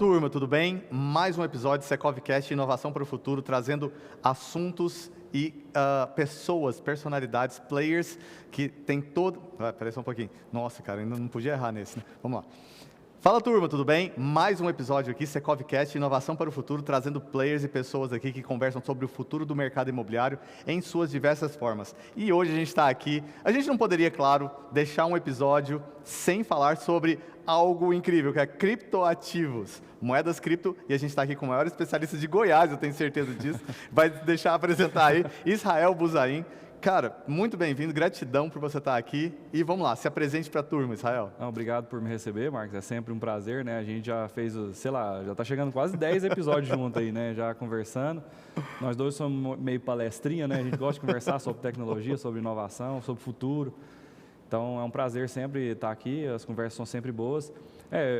turma, tudo bem? Mais um episódio de Secovcast Inovação para o Futuro, trazendo assuntos e pessoas, personalidades, players que tem todo... Peraí só um pouquinho. Nossa, cara, ainda não podia errar nesse, né? Vamos lá. Fala turma, tudo bem? Mais um episódio aqui, Secovcast Inovação para o Futuro, trazendo players e pessoas aqui que conversam sobre o futuro do mercado imobiliário em suas diversas formas. E hoje a gente está aqui, a gente não poderia, claro, deixar um episódio sem falar sobre algo incrível, que é criptoativos, moedas cripto, e a gente está aqui com o maior especialista de Goiás, eu tenho certeza disso, vai deixar apresentar aí, Israel Buzaim. Cara, muito bem-vindo, gratidão por você estar aqui e vamos lá, se apresente para a turma, Israel. Obrigado por me receber, Marcos, é sempre um prazer, né? A gente já fez, sei lá, já está chegando quase 10 episódios juntos aí, né? Já conversando. Nós dois somos meio palestrinha, né? A gente gosta de conversar sobre tecnologia, sobre inovação, sobre futuro. Então é um prazer sempre estar aqui, as conversas são sempre boas.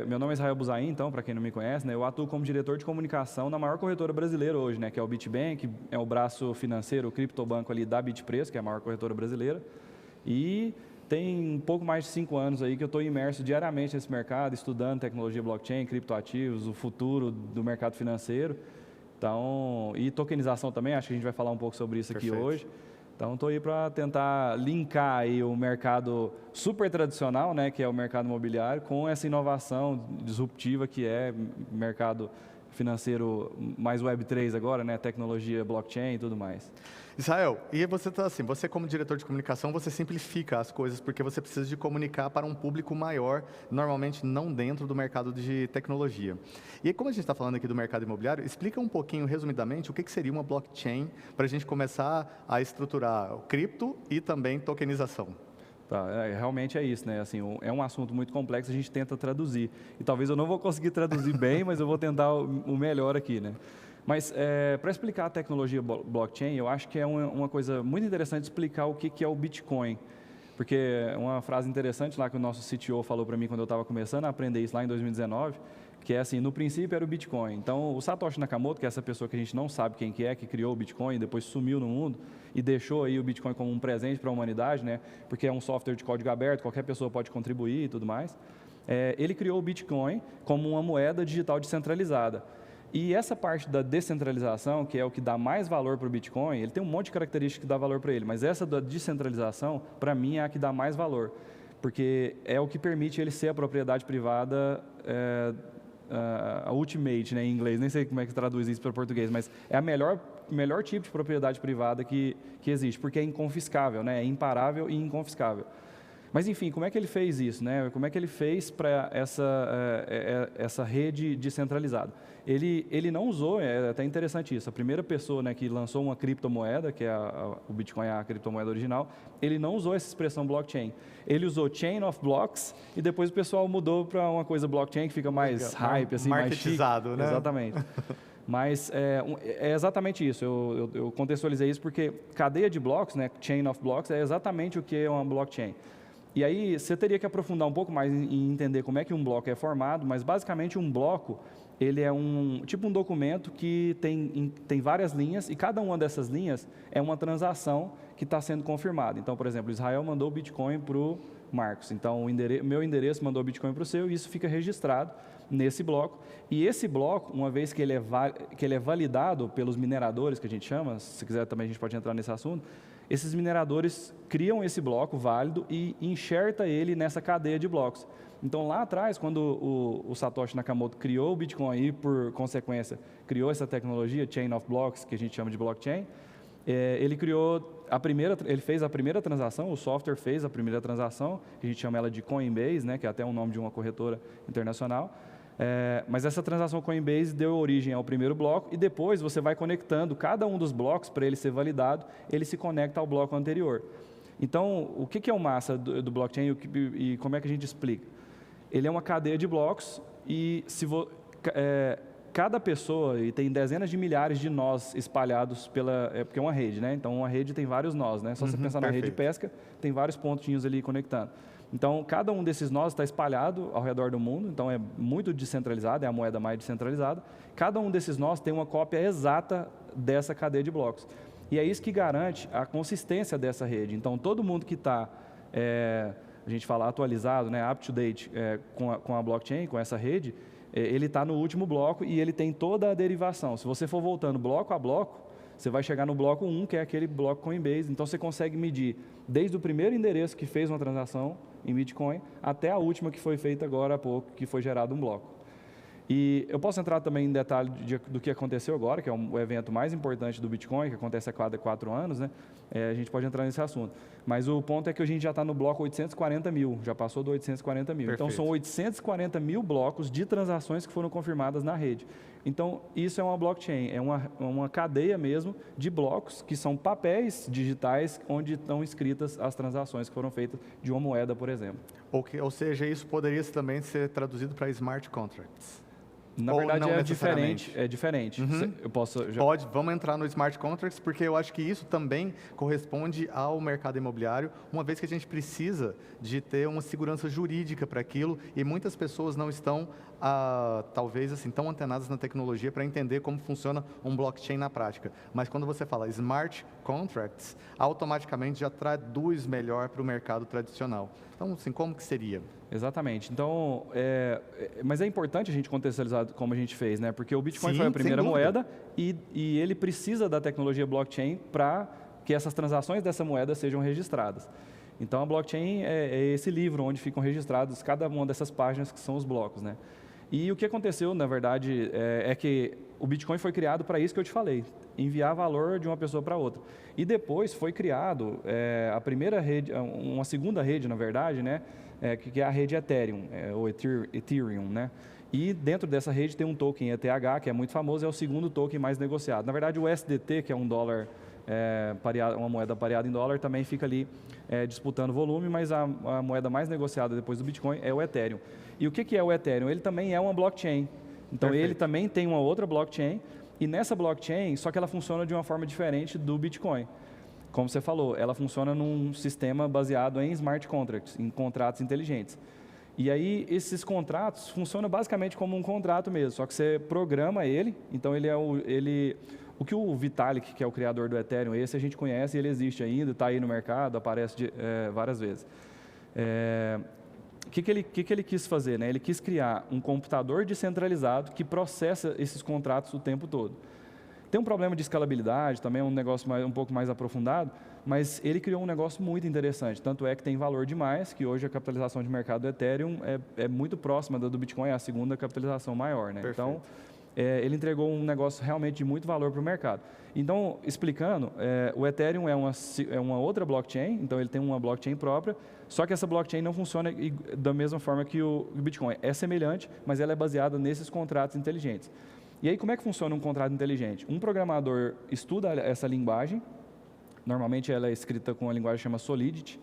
Meu nome é Israel Buzaim, então, para quem não me conhece, né, eu atuo como diretor de comunicação na maior corretora brasileira hoje, né, que é o Bitbank, é o braço financeiro, o criptobanco ali da Bitpreço, que é a maior corretora brasileira. E tem um pouco mais de 5 anos aí que eu estou imerso diariamente nesse mercado, estudando tecnologia blockchain, criptoativos, o futuro do mercado financeiro. Então, e tokenização também, acho que a gente vai falar um pouco sobre isso aqui hoje. Então, estou aí para tentar linkar aí o mercado super tradicional, né, que é o mercado imobiliário, com essa inovação disruptiva que é mercado financeiro mais Web3 agora, né, tecnologia blockchain e tudo mais. Israel, e você está assim, você como diretor de comunicação, você simplifica as coisas porque você precisa de comunicar para um público maior, normalmente não dentro do mercado de tecnologia. E aí, como a gente está falando aqui do mercado imobiliário, explica um pouquinho, resumidamente, o que seria uma blockchain para a gente começar a estruturar o cripto e também tokenização. Tá, realmente é isso, né? Assim, é um assunto muito complexo, a gente tenta traduzir. E talvez eu não vou conseguir traduzir bem, mas eu vou tentar o melhor aqui, né? Mas para explicar a tecnologia blockchain, eu acho que é uma coisa muito interessante explicar o que é o Bitcoin. Porque uma frase interessante lá que o nosso CTO falou para mim quando eu estava começando a aprender isso lá em 2019, que é assim, no princípio era o Bitcoin. Então, o Satoshi Nakamoto, que é essa pessoa que a gente não sabe quem que é, que criou o Bitcoin e depois sumiu no mundo e deixou aí o Bitcoin como um presente para a humanidade, né? Porque é um software de código aberto, qualquer pessoa pode contribuir e tudo mais. Ele criou o Bitcoin como uma moeda digital descentralizada. E essa parte da descentralização, que é o que dá mais valor para o Bitcoin, ele tem um monte de características que dá valor para ele, mas essa da descentralização, para mim, é a que dá mais valor, porque é o que permite ele ser a propriedade privada, a ultimate, né, em inglês, nem sei como é que traduz isso para português, mas é a melhor tipo de propriedade privada que existe, porque é inconfiscável, né, é imparável e inconfiscável. Mas, enfim, como é que ele fez isso, né? Como é que ele fez para essa rede descentralizada? Ele não usou, é até interessante isso, a primeira pessoa, né, que lançou uma criptomoeda, que é o Bitcoin, a criptomoeda original, ele não usou essa expressão blockchain. Ele usou chain of blocks e depois o pessoal mudou para uma coisa blockchain que fica mais hype, assim, mais chique. Marketizado, né? Exatamente. Mas é exatamente isso, eu contextualizei isso porque cadeia de blocos, né, chain of blocks, é exatamente o que é uma blockchain. E aí você teria que aprofundar um pouco mais em entender como é que um bloco é formado, mas basicamente um bloco, ele é tipo um documento que tem várias linhas e cada uma dessas linhas é uma transação que está sendo confirmada. Então, por exemplo, Israel mandou o Bitcoin para o Marcos, então meu endereço mandou o Bitcoin para o seu e isso fica registrado nesse bloco. E esse bloco, uma vez que ele é validado pelos mineradores, que a gente chama, se quiser também a gente pode entrar nesse assunto, esses mineradores criam esse bloco válido e enxerta ele nessa cadeia de blocos. Então, lá atrás, quando o Satoshi Nakamoto criou o Bitcoin e, por consequência, criou essa tecnologia, Chain of Blocks, que a gente chama de blockchain, ele fez a primeira transação, o software fez a primeira transação, que a gente chama ela de Coinbase, né, que é até o nome de uma corretora internacional. Mas essa transação Coinbase deu origem ao primeiro bloco e depois você vai conectando cada um dos blocos para ele ser validado, ele se conecta ao bloco anterior. Então, o que é o massa do blockchain e como é que a gente explica? Ele é uma cadeia de blocos e cada pessoa, e tem dezenas de milhares de nós espalhados porque é uma rede, né? Então, uma rede tem vários nós, né? Só você pensar na rede de pesca, tem vários pontinhos ali conectando. Então, cada um desses nós está espalhado ao redor do mundo, então é muito descentralizado, é a moeda mais descentralizada. Cada um desses nós tem uma cópia exata dessa cadeia de blocos. E é isso que garante a consistência dessa rede. Então, todo mundo que está, a gente fala atualizado, né, up to date com a blockchain, com essa rede, ele está no último bloco e ele tem toda a derivação. Se você for voltando bloco a bloco, você vai chegar no bloco 1, que é aquele bloco Coinbase. Então, você consegue medir desde o primeiro endereço que fez uma transação em Bitcoin até a última que foi feita agora há pouco, que foi gerado um bloco. E eu posso entrar também em detalhe do que aconteceu agora, que é o evento mais importante do Bitcoin, que acontece a cada 4 anos, né? A gente pode entrar nesse assunto. Mas o ponto é que a gente já está no bloco 840 mil, já passou do 840 mil. Perfeito. Então, são 840 mil blocos de transações que foram confirmadas na rede. Então, isso é uma blockchain, é uma cadeia mesmo de blocos, que são papéis digitais onde estão escritas as transações que foram feitas de uma moeda, por exemplo. Ou seja, isso poderia também ser traduzido para smart contracts. Na Ou verdade, não é diferente. Uhum. Eu posso... Pode, vamos entrar no smart contracts, porque eu acho que isso também corresponde ao mercado imobiliário, uma vez que a gente precisa de ter uma segurança jurídica para aquilo, e muitas pessoas não estão, talvez, assim, tão antenadas na tecnologia para entender como funciona um blockchain na prática. Mas quando você fala smart contracts, automaticamente já traduz melhor para o mercado tradicional. Então, assim, como que seria? Exatamente. Então, mas é importante a gente contextualizar como a gente fez, né? Porque o Bitcoin foi a primeira moeda e ele precisa da tecnologia blockchain para que essas transações dessa moeda sejam registradas. Então, a blockchain é esse livro onde ficam registrados cada uma dessas páginas que são os blocos, né? E o que aconteceu, na verdade, é que o Bitcoin foi criado para isso que eu te falei, enviar valor de uma pessoa para outra. E depois foi criado a primeira rede, uma segunda rede, na verdade, né? Que é a rede Ethereum, ou Ethereum, né? E dentro dessa rede tem um token ETH, que é muito famoso, é o segundo token mais negociado. Na verdade, o USDT, que é um dólar, uma moeda pareada em dólar, também fica ali disputando volume, mas a moeda mais negociada depois do Bitcoin é o Ethereum. E o que é o Ethereum? Ele também é uma blockchain. Então, Perfeito. Ele também tem uma outra blockchain, e nessa blockchain, só que ela funciona de uma forma diferente do Bitcoin. Como você falou, ela funciona num sistema baseado em smart contracts, em contratos inteligentes. E aí, esses contratos funcionam basicamente como um contrato mesmo, só que você programa ele, então o que o Vitalik, que é o criador do Ethereum, esse a gente conhece, ele existe ainda, está aí no mercado, aparece várias vezes. O que ele quis fazer? Né? Ele quis criar um computador descentralizado que processa esses contratos o tempo todo. Tem um problema de escalabilidade, também é um negócio um pouco mais aprofundado, mas ele criou um negócio muito interessante, tanto é que tem valor demais, que hoje a capitalização de mercado do Ethereum é muito próxima da do Bitcoin, é a segunda capitalização maior. Né? Então, ele entregou um negócio realmente de muito valor para o mercado. Então, explicando, o Ethereum é uma outra blockchain, então ele tem uma blockchain própria, só que essa blockchain não funciona da mesma forma que o Bitcoin. É semelhante, mas ela é baseada nesses contratos inteligentes. E aí, como é que funciona um contrato inteligente? Um programador estuda essa linguagem, normalmente ela é escrita com uma linguagem que chama Solidity,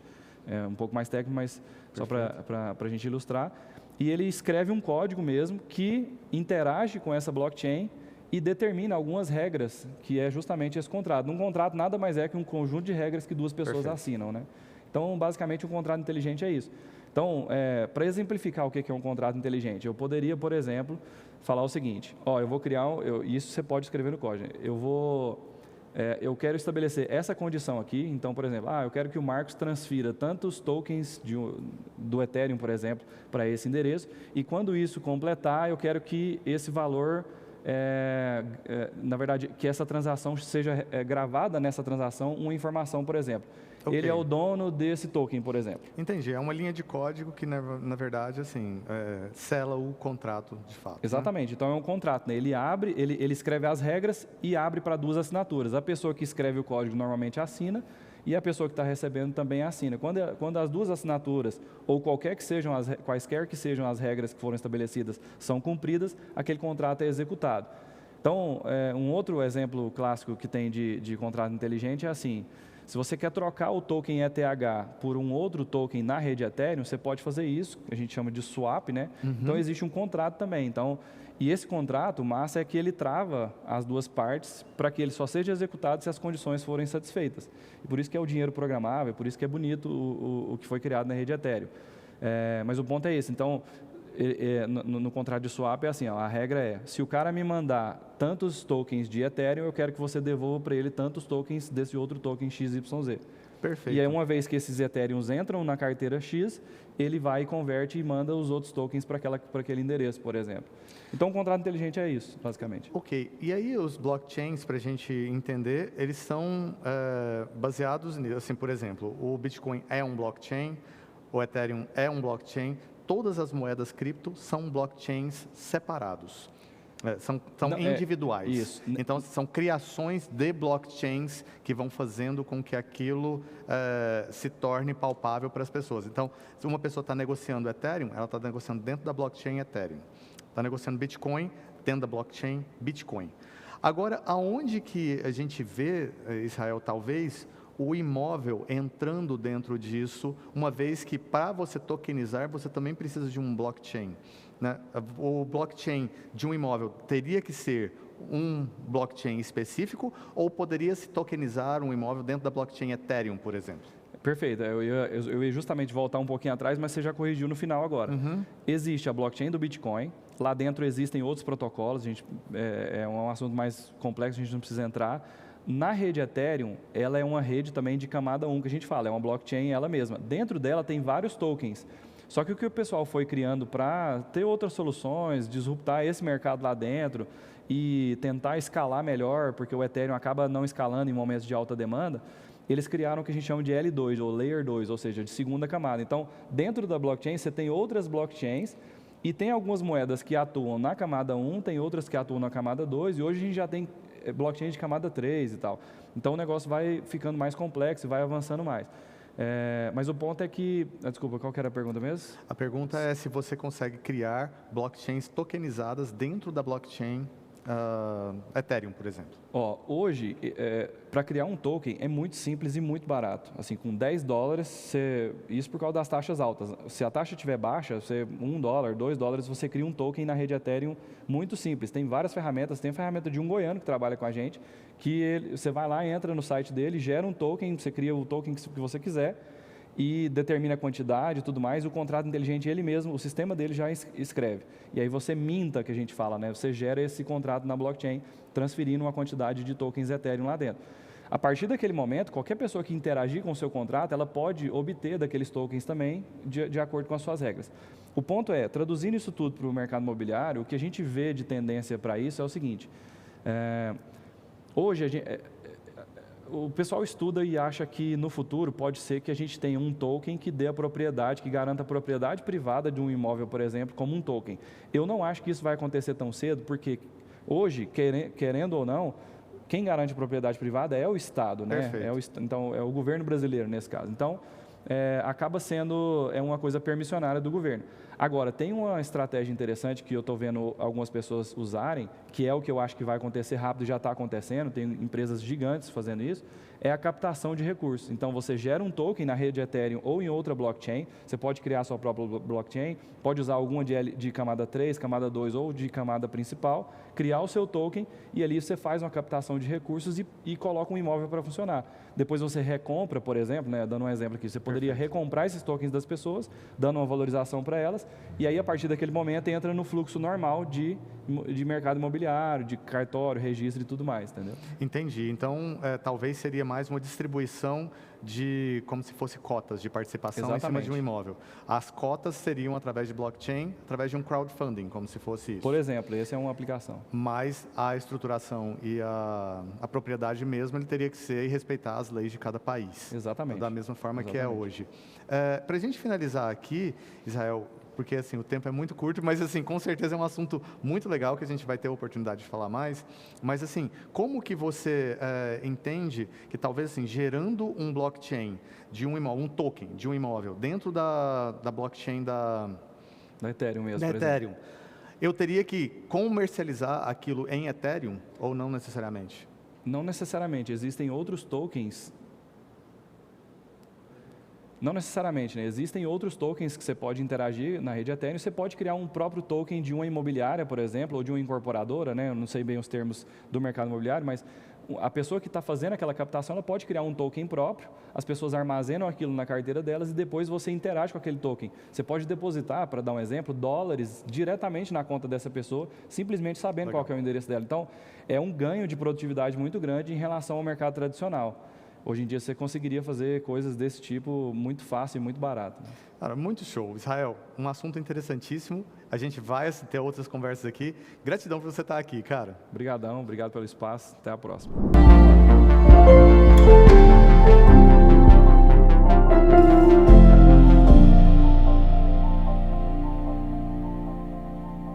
um pouco mais técnico, mas só para a gente ilustrar, e ele escreve um código mesmo que interage com essa blockchain e determina algumas regras, que é justamente esse contrato. Um contrato nada mais é que um conjunto de regras que duas pessoas assinam, né? Então, basicamente, um contrato inteligente é isso. Então, para exemplificar o que é um contrato inteligente, eu poderia, por exemplo, falar o seguinte: eu vou criar, isso você pode escrever no código, eu quero estabelecer essa condição aqui, então, por exemplo, eu quero que o Marcos transfira tantos tokens do Ethereum, por exemplo, para esse endereço, e quando isso completar, eu quero que esse valor, na verdade, que essa transação seja gravada nessa transação uma informação, por exemplo. Okay. Ele é o dono desse token, por exemplo. Entendi. É uma linha de código que, na verdade, assim, sela o contrato de fato. Exatamente. Né? Então, é um contrato. Né? Ele escreve as regras e abre para duas assinaturas. A pessoa que escreve o código normalmente assina e a pessoa que está recebendo também assina. Quando as duas assinaturas, ou quaisquer que sejam as regras que foram estabelecidas, são cumpridas, aquele contrato é executado. Então, um outro exemplo clássico que tem de contrato inteligente é assim: se você quer trocar o token ETH por um outro token na rede Ethereum, você pode fazer isso, que a gente chama de swap, né? Uhum. Então, existe um contrato também. Então, e esse contrato, o massa é que ele trava as duas partes para que ele só seja executado se as condições forem satisfeitas. E por isso que é o dinheiro programável, por isso que é bonito o que foi criado na rede Ethereum. Mas o ponto é esse. Então, no contrato de swap é assim, ó, a regra é, se o cara me mandar tantos tokens de Ethereum, eu quero que você devolva para ele tantos tokens desse outro token XYZ. Perfeito. E aí, uma vez que esses Ethereums entram na carteira X, ele vai e converte e manda os outros tokens para aquele endereço, por exemplo. Então, o contrato inteligente é isso, basicamente. Ok. E aí, os blockchains, para a gente entender, eles são baseados nisso. Assim, por exemplo, o Bitcoin é um blockchain, o Ethereum é um blockchain, todas as moedas cripto são blockchains separados. São individuais. Isso. Então, são criações de blockchains que vão fazendo com que aquilo se torne palpável para as pessoas. Então, se uma pessoa está negociando Ethereum, ela está negociando dentro da blockchain Ethereum. Está negociando Bitcoin dentro da blockchain Bitcoin. Agora, aonde que a gente vê, Israel, talvez, o imóvel entrando dentro disso, uma vez que para você tokenizar, você também precisa de um blockchain, né? O blockchain de um imóvel teria que ser um blockchain específico ou poderia se tokenizar um imóvel dentro da blockchain Ethereum, por exemplo? Perfeito, eu ia justamente voltar um pouquinho atrás, mas você já corrigiu no final agora. Existe a blockchain do Bitcoin, lá dentro existem outros protocolos, é um assunto mais complexo, a gente não precisa entrar. Na rede Ethereum, ela é uma rede também de camada 1, que a gente fala, é uma blockchain ela mesma. Dentro dela tem vários tokens. Só que o que o pessoal foi criando para ter outras soluções, disruptar esse mercado lá dentro e tentar escalar melhor, porque o Ethereum acaba não escalando em momentos de alta demanda, eles criaram o que a gente chama de L2, ou Layer 2, ou seja, de segunda camada. Então, dentro da blockchain, você tem outras blockchains e tem algumas moedas que atuam na camada 1, tem outras que atuam na camada 2, e hoje a gente já tem blockchain de camada 3 e tal. Então, o negócio vai ficando mais complexo e vai avançando mais. Mas o ponto é que... Desculpa, qual que era a pergunta mesmo? A pergunta é se você consegue criar blockchains tokenizadas dentro da blockchain Ethereum, por exemplo. Hoje, para criar um token é muito simples e muito barato. Assim, com $10, isso por causa das taxas altas. Se a taxa estiver baixa, $1, $2, você cria um token na rede Ethereum muito simples. Tem várias ferramentas, tem a ferramenta de um goiano que trabalha com a gente, que você vai lá, entra no site dele, gera um token, você cria o token que você quiser, e determina a quantidade e tudo mais, o contrato inteligente ele mesmo, o sistema dele já escreve. E aí você minta, que a gente fala, né? Você gera esse contrato na blockchain, transferindo uma quantidade de tokens Ethereum lá dentro. A partir daquele momento, qualquer pessoa que interagir com o seu contrato, ela pode obter daqueles tokens também, de acordo com as suas regras. O ponto é, traduzindo isso tudo para o mercado imobiliário, o que a gente vê de tendência para isso é o seguinte, hoje o pessoal estuda e acha que no futuro pode ser que a gente tenha um token que dê a propriedade, que garanta a propriedade privada de um imóvel, por exemplo, como um token. Eu não acho que isso vai acontecer tão cedo, porque hoje, querendo ou não, quem garante a propriedade privada é o Estado, né? Então, é o governo brasileiro nesse caso. Então, acaba sendo uma coisa permissionária do governo. Agora, tem uma estratégia interessante que eu estou vendo algumas pessoas usarem, que é o que eu acho que vai acontecer rápido, já está acontecendo, tem empresas gigantes fazendo isso, é a captação de recursos. Então, você gera um token na rede Ethereum ou em outra blockchain, você pode criar a sua própria blockchain, pode usar alguma de camada 3, camada 2 ou de camada principal, criar o seu token e ali você faz uma captação de recursos e coloca um imóvel para funcionar. Depois você recompra, por exemplo, né, dando um exemplo aqui, você poderia recomprar esses tokens das pessoas, dando uma valorização para elas, e aí a partir daquele momento entra no fluxo normal de mercado imobiliário, de cartório, registro e tudo mais, entendeu? Entendi. Então, talvez seria mais uma distribuição de, como se fosse cotas de participação em cima de um imóvel. As cotas seriam através de blockchain, através de um crowdfunding, como se fosse isso. Por exemplo, essa é uma aplicação. Mas a estruturação e a propriedade mesmo, ele teria que ser e respeitar as leis de cada país. Exatamente. Da mesma forma que é hoje. Para a gente finalizar aqui, Israel, porque assim, o tempo é muito curto, mas assim, com certeza é um assunto muito legal que a gente vai ter a oportunidade de falar mais. Mas assim, como que você entende que talvez assim, gerando um blockchain de um imóvel, um token de um imóvel dentro da blockchain da Ethereum mesmo, da por Ethereum, exemplo. eu teria que comercializar aquilo em Ethereum ou não necessariamente? Não necessariamente, existem outros tokens. Não necessariamente, né? Existem outros tokens que você pode interagir na rede Ethereum, você pode criar um próprio token de uma imobiliária, por exemplo, ou de uma incorporadora, né? Eu não sei bem os termos do mercado imobiliário, mas a pessoa que está fazendo aquela captação, ela pode criar um token próprio, as pessoas armazenam aquilo na carteira delas e depois você interage com aquele token. Você pode depositar, para dar um exemplo, dólares diretamente na conta dessa pessoa, simplesmente sabendo qual que é o endereço dela. Então, é um ganho de produtividade muito grande em relação ao mercado tradicional. Hoje em dia você conseguiria fazer coisas desse tipo muito fácil e muito barato. Cara, muito show. Israel, um assunto interessantíssimo. A gente vai ter outras conversas aqui. Gratidão por você estar aqui, cara. Obrigadão, obrigado pelo espaço. Até a próxima.